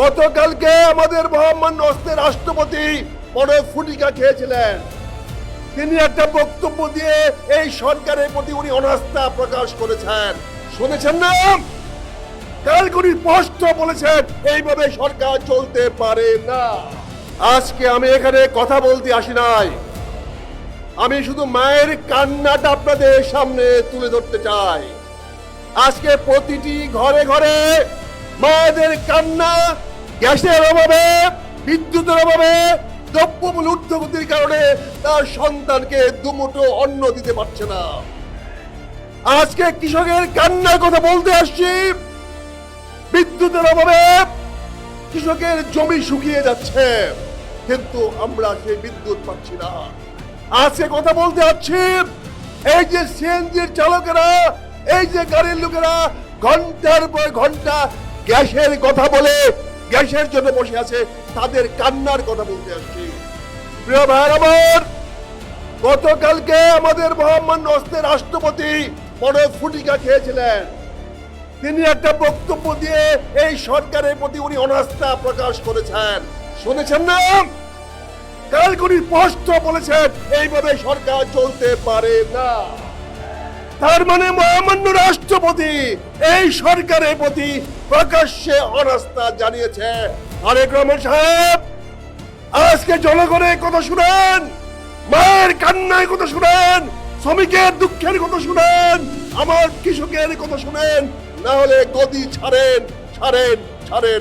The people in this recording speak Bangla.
গতকালকে আমাদের মহামান্য হস্তের রাষ্ট্রপতি বড় ফুটিকা খেয়েছিলেন। তিনি একটা বক্তব্য দিয়ে এই সরকারের প্রতি উনি অনাস্থা প্রকাশ করেছেন, শুনেছেন না? কালকে উনি স্পষ্ট বলেছেন এইভাবে সরকার চলতে পারে না। আজকে আমি এখানে কথা বলতে আসি নাই, আমি শুধু মায়ের কান্নাটা আপনাদের সামনে তুলে ধরতে চাই। আজকে প্রতিটি ঘরে ঘরে মায়েদের কান্না, গ্যাসের অভাবে, বিদ্যুতের অভাবে, দ্রব্যমূল্য ঊর্ধ্বগতির কারণে তার সন্তানকে দুমুঠো অন্ন দিতে পারছে না। আজকে কৃষকের কান্নার কথা বলতে আসছি। বিদ্যুতের অভাবে কৃষকের জমি শুকিয়ে যাচ্ছে, কিন্তু আমরা সেই বিদ্যুৎ পাচ্ছি না। আজকে কথা বলতে যাচ্ছি, এই যে সিএনজির চালকেরা, এই যে গাড়ির লোকেরা ঘন্টার পর ঘন্টা গ্যাসের কথা বলে গ্যাসের জন্য বসে আছে, তাদের কান্নার কথা বলতে আসছি। প্রিয় ভাই আমার, গতকালকে আমাদের মহামান্য হস্তের রাষ্ট্রপতি বড় ফুটিকা খেয়েছিলেন। তিনি একটা বক্তব্য দিয়ে এই সরকারের প্রতি উনি অনাস্থা প্রকাশ করেছেন, শুনেছেন না? কালকে উনি স্পষ্ট বলেছেন এইভাবে সরকার চলতে পারে না। তার মানে মহামান্য রাষ্ট্রপতি এই সরকারের প্রতি প্রকাশ্যে অনাস্থা জানিয়েছে। তারেক রহমান সাহেব, আজকে জনগণের কথা শুনেন, মায়ের কান্নার কথা শুনেন, শ্রমিকের দুঃখের কথা শুনেন, আমার কৃষকের কথা শুনেন, না হলে গদি ছাড়েন, ছাড়েন, ছাড়েন।